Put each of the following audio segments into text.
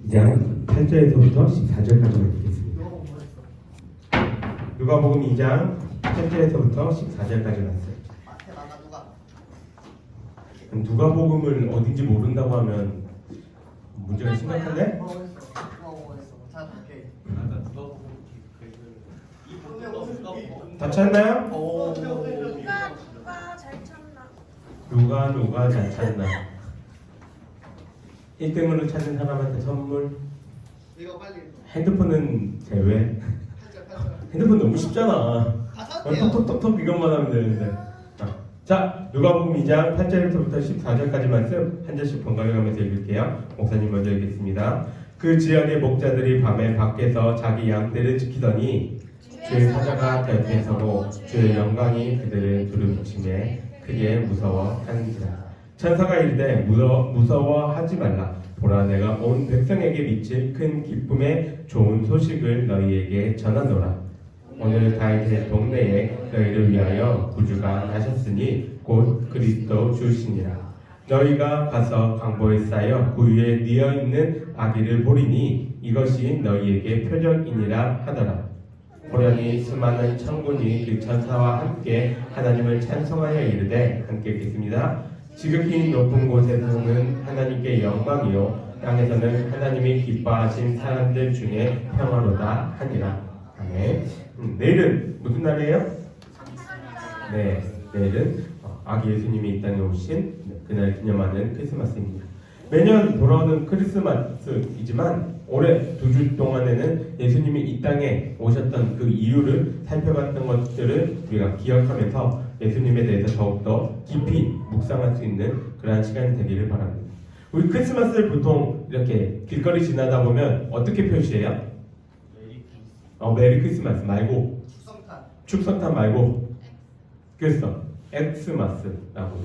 2장 8절에서부터 14절까지만 읽겠습니다. 누가복음 2장 8절에서부터 14절까지 났어요. 누가복음을 어딘지 모른다고 하면 문제가 심각한데? 다 찾나요? 누가 잘 찾나? 누가 잘 찾나? 1등으로 찾은 사람한테 선물. 이거 빨리. 핸드폰은 제외. 핸드폰 너무 쉽잖아. 톡톡톡톡 이것만 하면 되는데. 자, 누가복음 2장 8절부터 14절까지 말씀 한 절씩 번갈아 가면서 읽을게요. 목사님 먼저 읽겠습니다. 그 지역의 목자들이 밤에 밖에서 자기 양떼를 지키더니 주의 사자가 곁에 서고 주의 영광이 그들을 두루비치매 크게 무서워하는지라. 천사가 이르되 무서워하지 말라. 보라, 내가 온 백성에게 미칠 큰 기쁨의 좋은 소식을 너희에게 전하노라. 오늘 다윗의 동네에 너희를 위하여 구주가 나셨으니 곧 그리스도 주시니라. 너희가 가서 강보에 쌓여 그 위에 뉘어 있는 아기를 보리니 이것이 너희에게 표적이니라 하더라. 보려니 수많은 천군이 그 천사와 함께 하나님을 찬송하여 이르되, 함께 읽겠습니다. 지극히 높은 곳에서는 하나님께 영광이요 땅에서는 하나님이 기뻐하신 사람들 중에 평화로다 하니라. 아멘. 내일은 무슨 날이에요? 네, 내일은 아기 예수님이 이 땅에 오신 그날 기념하는 크리스마스입니다. 매년 돌아오는 크리스마스이지만 올해 2주 동안에는 예수님이 이 땅에 오셨던 그 이유를 살펴봤던 것들을 우리가 기억하면서 예수님에 대해서 더욱더 깊이 묵상할 수 있는 그러한 시간이 되기를 바랍니다. 우리 크리스마스를 보통 이렇게 길거리 지나다 보면 어떻게 표시해요? 메리 크리스마스 말고 축성탄 말고 그래서 엑스마스라고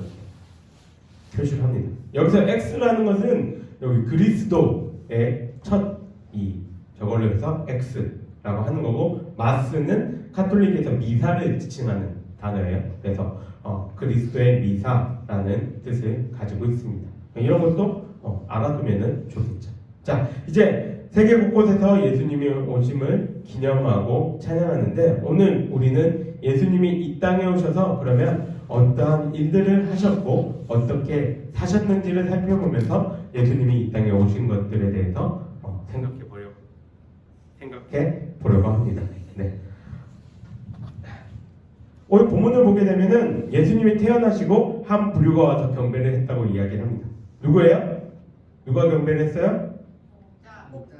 표시를 합니다. 여기서 X라는 것은 여기 그리스도의 첫 저걸로 해서 X라고 하는 거고, 마스는 카톨릭에서 미사를 지칭하는 단어예요. 그래서 그리스도의 미사라는 뜻을 가지고 있습니다. 이런 것도 알아두면 좋겠죠. 자, 이제 세계 곳곳에서 예수님이 오심을 기념하고 찬양하는데, 오늘 우리는 예수님이 이 땅에 오셔서 그러면 어떠한 일들을 하셨고 어떻게 사셨는지를 살펴보면서 예수님이 이 땅에 오신 것들에 대해서 생각해 보려고 합니다. 네. 오늘 본문을 보게 되면은 예수님이 태어나시고 한 부류가 와서 경배를 했다고 이야기를 합니다. 누구예요? 누가 경배를 했어요?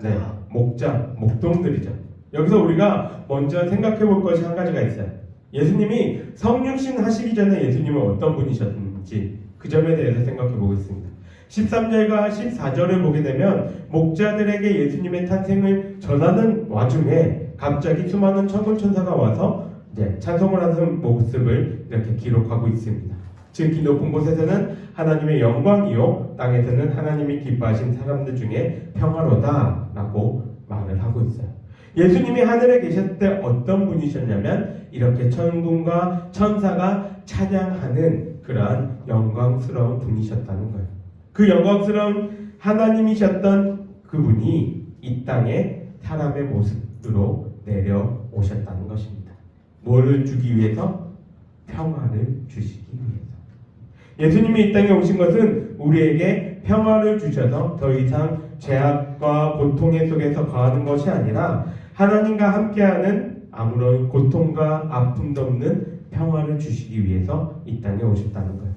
네, 목동들이죠. 여기서 우리가 먼저 생각해 볼 것이 한 가지가 있어요. 예수님이 성육신 하시기 전에 예수님은 어떤 분이셨는지 그 점에 대해서 생각해 보겠습니다. 13절과 14절을 보게 되면 목자들에게 예수님의 탄생을 전하는 와중에 갑자기 수많은 천군천사가 와서 이제 찬송을 하는 모습을 이렇게 기록하고 있습니다. 즉, 이 높은 곳에서는 하나님의 영광이요 땅에서는 하나님이 기뻐하신 사람들 중에 평화로다라고 말을 하고 있어요. 예수님이 하늘에 계셨을 때 어떤 분이셨냐면 이렇게 천군과 천사가 찬양하는 그러한 영광스러운 분이셨다는 거예요. 그 영광스러운 하나님이셨던 그분이 이 땅에 사람의 모습으로 내려오셨다는 것입니다. 뭐를 주기 위해서? 평화를 주시기 위해서. 예수님이 이 땅에 오신 것은 우리에게 평화를 주셔서 더 이상 죄악과 고통의 속에서 거하는 것이 아니라 하나님과 함께하는 아무런 고통과 아픔도 없는 평화를 주시기 위해서 이 땅에 오셨다는 거예요.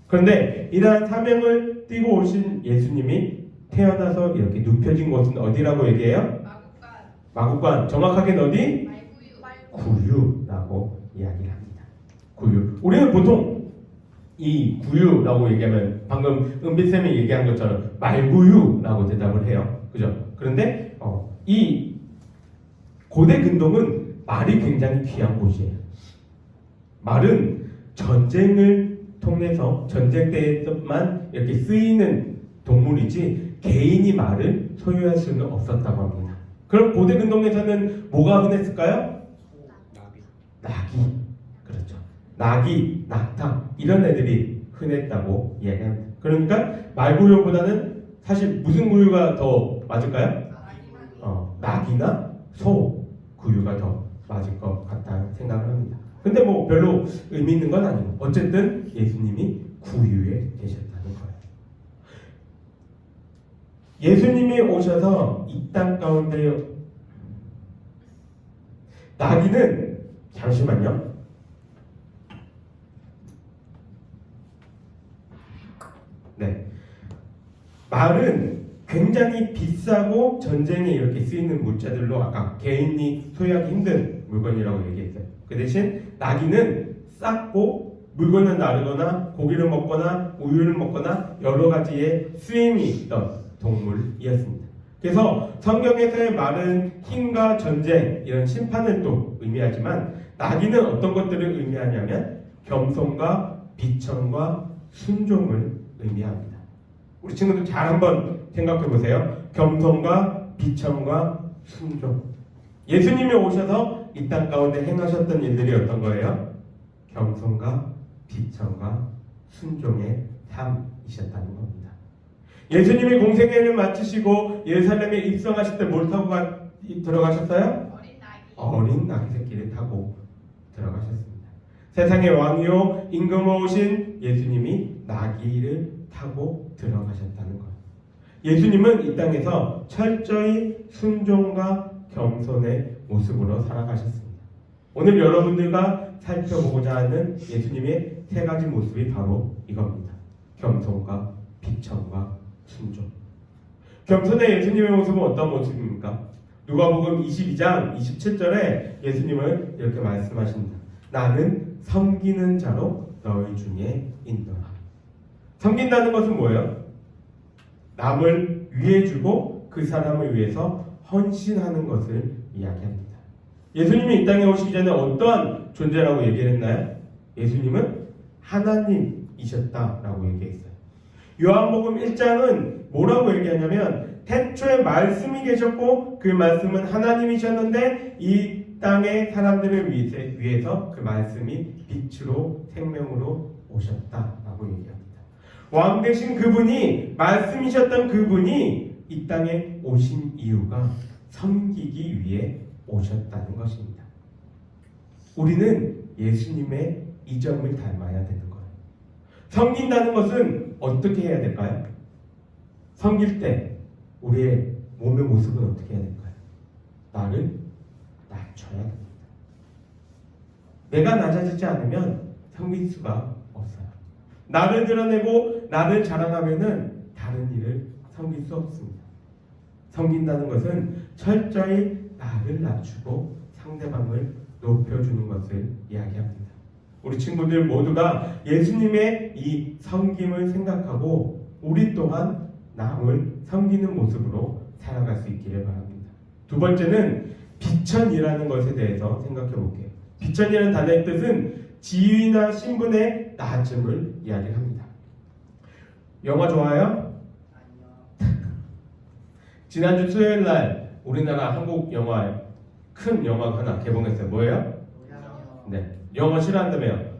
그런데 이러한 사명을 띠고 오신 예수님이 태어나서 이렇게 눕혀진 곳은 어디라고 얘기해요? 마구간. 정확하게 어디? 구유라고 이야기를 합니다. 구유. 우리는 보통 이 구유라고 얘기하면 방금 은비쌤이 얘기한 것처럼 말구유라고 대답을 해요. 그죠? 그런데 이 고대 근동은 말이 굉장히 귀한 곳이에요. 말은 전쟁을 통해서 전쟁 때에만 이렇게 쓰이는 동물이지 개인이 말을 소유할 수는 없었다고 합니다. 그럼 고대 근동에서는 뭐가 흔했을까요? 낙이. 그렇죠. 낙이, 낙타 이런 애들이 흔했다고 이야기합니다. 그러니까 말구유보다는 사실 무슨 구유가 더 맞을까요? 낙이나 소 구유가 더 맞을 것 같다 생각을 합니다. 근데 뭐 별로 의미 있는 건 아니고 어쨌든 예수님이 구유에 계셨다는 거예요. 예수님이 오셔서 이 땅 가운데 나귀는 잠시만요. 네, 말은 굉장히 비싸고 전쟁에 이렇게 쓰이는 물자들로 아까 개인이 소유하기 힘든 물건이라고 얘기했어요. 그 대신 나귀는 쌌고 물건을 나르거나 고기를 먹거나 우유를 먹거나 여러 가지의 쓰임이 있던 동물이었습니다. 그래서 성경에서의 말은 힘과 전쟁 이런 심판을 또 의미하지만 나귀는 어떤 것들을 의미하냐면 겸손과 비천과 순종을 의미합니다. 우리 친구들 잘 한번 생각해 보세요. 겸손과 비천과 순종. 예수님이 오셔서 이 땅 가운데 행하셨던 일들이 어떤 거예요? 겸손과 비천과 순종의 삶이셨다는 겁니다. 예수님이 공생애를 마치시고 예루살렘에 입성하실 때 뭘 타고 들어가셨어요? 어린 나귀 새끼를 타고 들어가셨습니다. 세상의 왕이요 임금으로오신 예수님이 나귀를 타고 들어가셨다는 거예요. 예수님은 이 땅에서 철저히 순종과 겸손의 모습으로 살아가셨습니다. 오늘 여러분들과 살펴보고자 하는 예수님의 세 가지 모습이 바로 이겁니다. 겸손과 비천과 순종. 겸손의 예수님의 모습은 어떤 모습입니까? 누가복음 22장 27절에 예수님은 이렇게 말씀하십니다. 나는 섬기는 자로 너희 중에 있노라. 섬긴다는 것은 뭐예요? 남을 위해 주고 그 사람을 위해서 헌신하는 것을 이야기합니다. 예수님이 이 땅에 오시기 전에 어떠한 존재라고 얘기했나요? 예수님은 하나님이셨다라고 얘기했어요. 요한복음 1장은 뭐라고 얘기하냐면 태초에 말씀이 계셨고 그 말씀은 하나님이셨는데 이 땅의 사람들을 위해서 그 말씀이 빛으로 생명으로 오셨다라고 얘기합니다. 왕 되신 그분이 말씀이셨던 그분이 이 땅에 오신 이유가 섬기기 위해 오셨다는 것입니다. 우리는 예수님의 이 점을 닮아야 되는 거예요. 섬긴다는 것은 어떻게 해야 될까요? 섬길 때 우리의 몸의 모습은 어떻게 해야 될까요? 나를 낮춰야 됩니다. 내가 낮아지지 않으면 섬길 수가 없어요. 나를 드러내고 나를 자랑하면은 다른 일을 섬길 수 없습니다. 섬긴다는 것은 철저히 나를 낮추고 상대방을 높여주는 것을 이야기합니다. 우리 친구들 모두가 예수님의 이 섬김을 생각하고 우리 또한 남을 섬기는 모습으로 살아갈 수 있기를 바랍니다. 두 번째는 비천이라는 것에 대해서 생각해 볼게요. 비천이라는 단어의 뜻은 지위나 신분의 낮음을 이야기합니다. 영화 좋아해요? 지난주 수요일 날 우리나라 한국 영화 큰 영화가 하나 개봉했어요. 뭐예요? 네, 영어 싫어한다며요.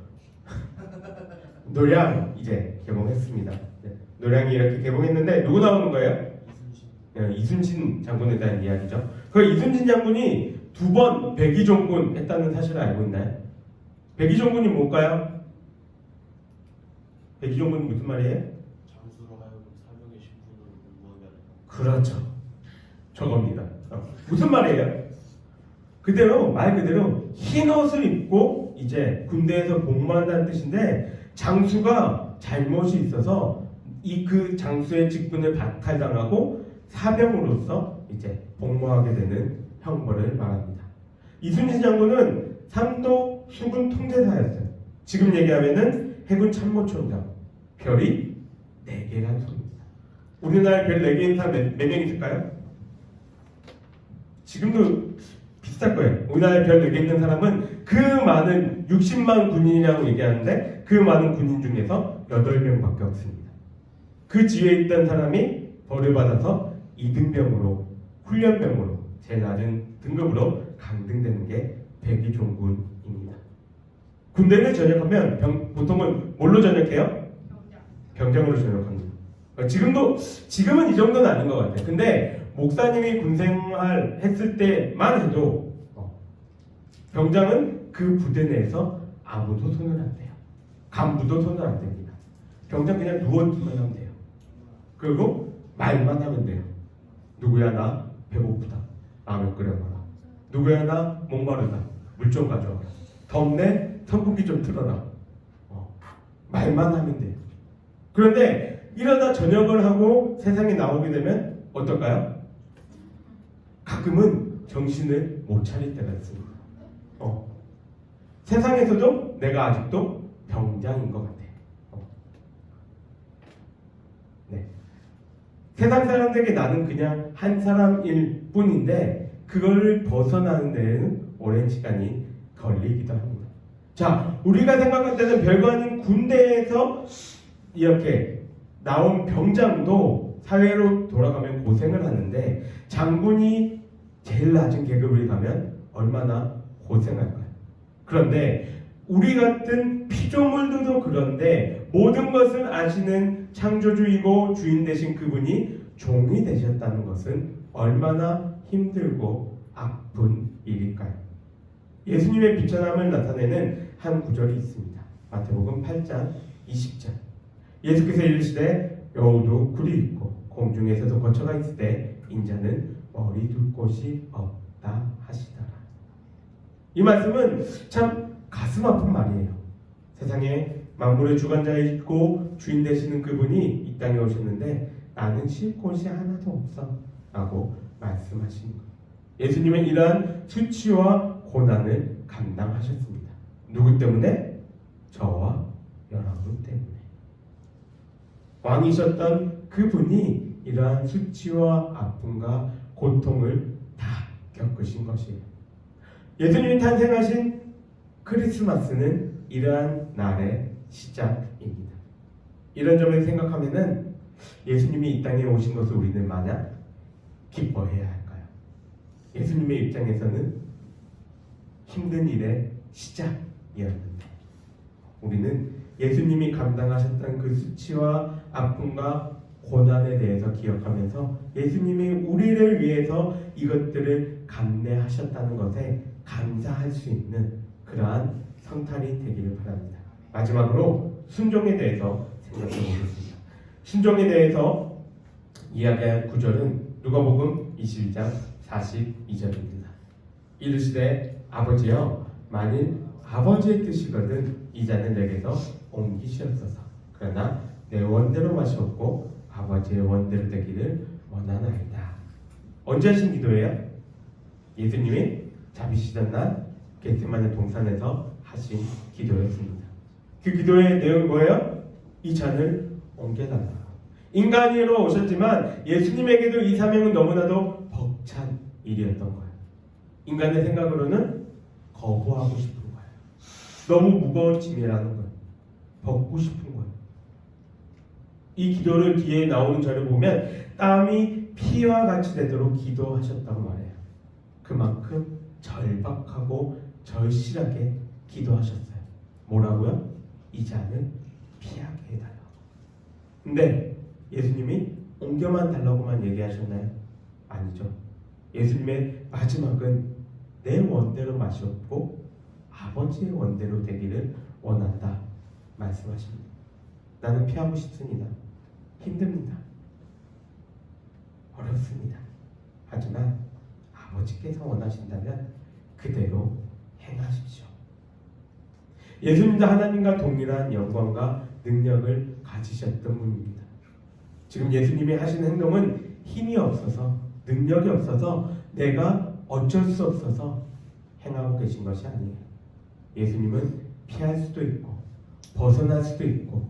노량 이제 개봉했습니다. 네, 노량이 이렇게 개봉했는데 누구 나오는 거예요? 이순신 장군에 대한 이야기죠. 그 이순신 장군이 2번 백의종군 했다는 사실을 알고 있나요? 백의종군이 뭘까요? 백의종군은 무슨 말이에요? 장수로 하여금 사명의 신분으로 공부하게 하는. 그렇죠. 저겁니다. 무슨 말이에요? 그대로 말 그대로 흰 옷을 입고 이제 군대에서 복무한다는 뜻인데 장수가 잘못이 있어서 그 장수의 직분을 박탈당하고 사병으로서 이제 복무하게 되는 형벌을 말합니다. 이순신 장군은 삼도 수군 통제사였어요. 지금 얘기하면은 해군 참모총장. 별이 4개란 소리입니다. 우리나라에 별 4개인 사람 몇 명 있을까요? 지금도 비슷할 거예요. 우리나라에 별 4개 있는 사람은 그 많은 60만 군인이라고 얘기하는데 그 많은 군인 중에서 8명밖에 없습니다. 그 지위에 있던 사람이 벌을 받아서 2등병으로 훈련병으로 제일 낮은 등급으로 강등되는 게 백의종군입니다. 군대를 전역하면 보통은 뭘로 전역해요? 병장으로 전역합니다. 지금은 이 정도는 아닌 것 같아요. 근데 목사님이 군생활 했을 때만 해도 병장은 그 부대 내에서 아무도 손을 안 대요. 간부도 손을 안 댑니다. 병장 그냥 누워있기만 하면 돼요. 그리고 말만 하면 돼요. 누구야 나 배고프다. 라면 끓여봐라. 누구야 나 목마르다. 물 좀 가져와라. 덥네 선풍기 좀 틀어라. 말만 하면 돼요. 그런데 이러다 전역을 하고 세상에 나오게 되면 어떨까요? 가끔은 정신을 못 차릴 때가 있습니다. 세상에서도 내가 아직도 병장인 것 같아요. 네. 세상 사람들에게 나는 그냥 한 사람일 뿐인데 그걸 벗어나는 데에는 오랜 시간이 걸리기도 합니다. 자, 우리가 생각할 때는 별거 아닌 군대에서 이렇게 나온 병장도 사회로 돌아가면 고생을 하는데 장군이 제일 낮은 계급을 가면 얼마나 고생할까요? 그런데 우리 같은 피조물들도 그런데 모든 것을 아시는 창조주이고 주인 되신 그분이 종이 되셨다는 것은 얼마나 힘들고 아픈 일일까요? 예수님의 비천함을 나타내는 한 구절이 있습니다. 마태복음 8장 20절. 예수께서 이르시되 여우도 굴이 있고 공중에서도 거처가 있을 때 인자는 머리 둘 곳이 없다 하시더라. 이 말씀은 참 가슴 아픈 말이에요. 세상에 만물의 주관자이고 주인 되시는 그분이 이 땅에 오셨는데 나는 쉴 곳이 하나도 없어 라고 말씀하신 거예요. 예수님은 이러한 수치와 고난을 감당하셨습니다. 누구 때문에? 저와 여러분 때문에. 왕이셨던 그분이 이러한 수치와 아픔과 고통을 다 겪으신 것이에요. 예수님이 탄생하신 크리스마스는 이러한 날의 시작입니다. 이런 점을 생각하면은 예수님이 이 땅에 오신 것을 우리는 마냥 기뻐해야 할까요? 예수님의 입장에서는 힘든 일의 시작이었는데 우리는 예수님이 감당하셨던 그 수치와 아픔과 고난에 대해서 기억하면서 예수님이 우리를 위해서 이것들을 감내하셨다는 것에 감사할 수 있는 그러한 성탄이 되기를 바랍니다. 마지막으로 순종에 대해서 생각해 보겠습니다. 순종에 대해서 이야기할 구절은 누가복음 22장 42절입니다. 이르시되 아버지여 만일 아버지의 뜻이거든 이 잔을 내게서 옮기시옵소서. 그러나 내 원대로 마시옵고 아버지의 원대로 되기를 원하나이다. 언제 하신 기도예요? 예수님이 잡히시던 날 겟세마네 동산에서 하신 기도였습니다. 그 기도의 내용이 뭐예요? 이 잔을 옮겨달라. 인간으로 오셨지만 예수님에게도 이 사명은 너무나도 벅찬 일이었던 거예요. 인간의 생각으로는 거부하고 싶은 거예요. 너무 무거운 짐이라는 거예요. 벗고 싶은 거예요. 이 기도를 뒤에 나오는 절을 보면 땀이 피와 같이 되도록 기도하셨다고 말해요. 그만큼 절박하고 절실하게 기도하셨어요. 뭐라고요? 이 잔을 피하게 해달라고. 근데 예수님이 옮겨만 달라고만 얘기하셨나요? 아니죠. 예수님의 마지막은 내 원대로 마시옵고 아버지의 원대로 되기를 원한다 말씀하십니다. 나는 피하고 싶습니다. 힘듭니다. 어렵습니다. 하지만 아버지께서 원하신다면 그대로 행하십시오. 예수님도 하나님과 동일한 영광과 능력을 가지셨던 분입니다. 지금 예수님이 하시는 행동은 힘이 없어서 능력이 없어서 내가 어쩔 수 없어서 행하고 계신 것이 아니에요. 예수님은 피할 수도 있고 벗어날 수도 있고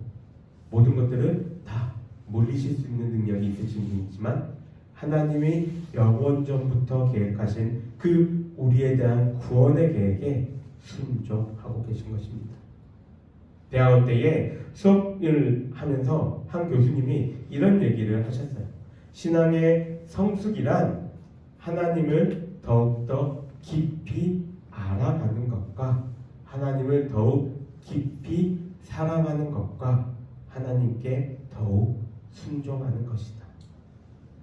모든 것들을 다 물리실 수 있는 능력이 있으신 분이지만 하나님이 영원전부터 계획하신 그 우리에 대한 구원의 계획에 순종하고 계신 것입니다. 대학원 때에 수업을 하면서 한 교수님이 이런 얘기를 하셨어요. 신앙의 성숙이란 하나님을 더욱더 깊이 알아가는 것과 하나님을 더욱 깊이 사랑하는 것과 하나님께 더욱 순종하는 것이다.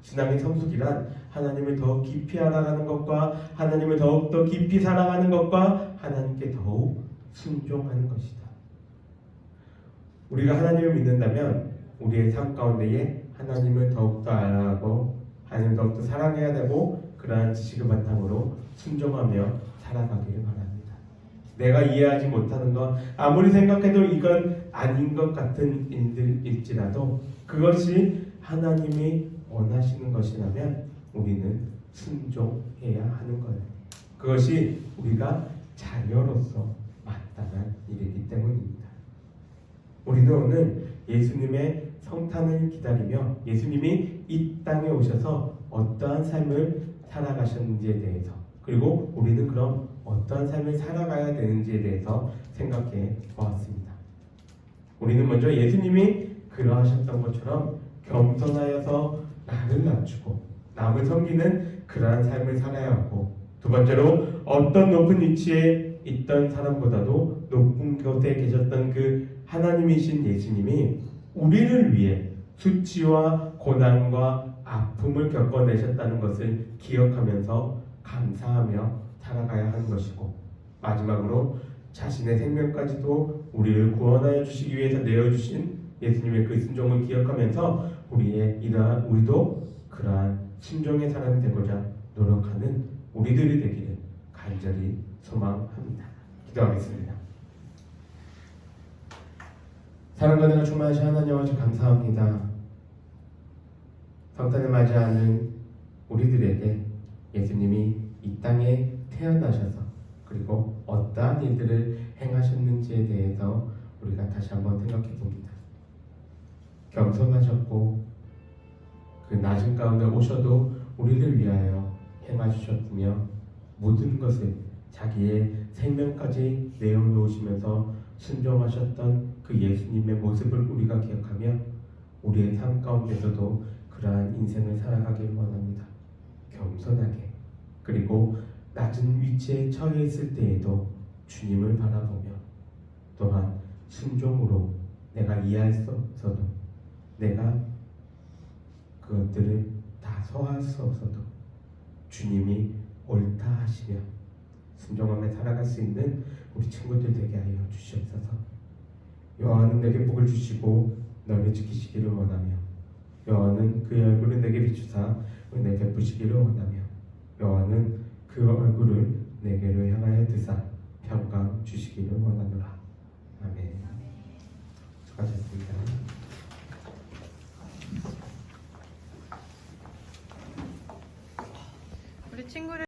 신앙의 성숙이란 하나님을 더욱 깊이 알아가는 것과 하나님을 더욱더 깊이 사랑하는 것과 하나님께 더욱 순종하는 것이다. 우리가 하나님을 믿는다면 우리의 삶 가운데에 하나님을 더욱더 알아가고 하나님을 더욱더 사랑해야 되고 그러한 지식을 바탕으로 순종하며 살아가기를 바랍니다. 내가 이해하지 못하는 것, 아무리 생각해도 이건 아닌 것 같은 일들일지라도 그것이 하나님이 원하시는 것이라면 우리는 순종해야 하는 거예요. 그것이 우리가 자녀로서 마땅한 일이기 때문입니다. 우리는 오늘 예수님의 성탄을 기다리며 예수님이 이 땅에 오셔서 어떠한 삶을 살아가셨는지에 대해서 그리고 우리는 그럼 어떠한 삶을 살아가야 되는지에 대해서 생각해 보았습니다. 우리는 먼저 예수님이 그러하셨던 것처럼 겸손하여서 나를 낮추고 남을 섬기는 그러한 삶을 살아야 하고 두 번째로 어떤 높은 위치에 있던 사람보다도 높은 곳에 계셨던 그 하나님이신 예수님이 우리를 위해 수치와 고난과 아픔을 겪어내셨다는 것을 기억하면서 감사하며 살아가야 하는 것이고 마지막으로 자신의 생명까지도 우리를 구원하여 주시기 위해서 내어주신 예수님의 그 순종을 기억하면서 우리도 그러한 순종의 사람이 되고자 노력하는 우리들이 되기를 간절히 소망합니다. 기도하겠습니다. 사랑과 은혜가 충만하신 하나님 아버지 감사합니다. 성탄을 맞이하는 우리들에게 예수님이 이 땅에 태어나셔서 그리고 어떠한 일들을 행하셨는지에 대해서 우리가 다시 한번 생각해 봅니다. 겸손하셨고 그 낮은 가운데 오셔도 우리를 위하여 행하셨으며 모든 것을 자기의 생명까지 내어놓으시면서 순종하셨던 그 예수님의 모습을 우리가 기억하며 우리의 삶 가운데서도 그러한 인생을 살아가길 원합니다. 겸손하게 그리고 낮은 위치에 처해 있을 때에도 주님을 바라보며 또한 순종으로 내가 이해할 수 없어도 내가 그것들을 다 소화할 수 없어도 주님이 옳다 하시며 순종하며 살아갈 수 있는 우리 친구들 되게 하여 주시옵소서. 여호와는 내게 복을 주시고 너를 지키시기를 원하며 여호와는 그의 얼굴을 내게 비추사 은혜 베푸시기를 원하며 여호와는 그 얼굴을 내게로 향하여 드사 평강 주시기를 원하노라. 아멘. 수고하셨습니다. 우리 친구를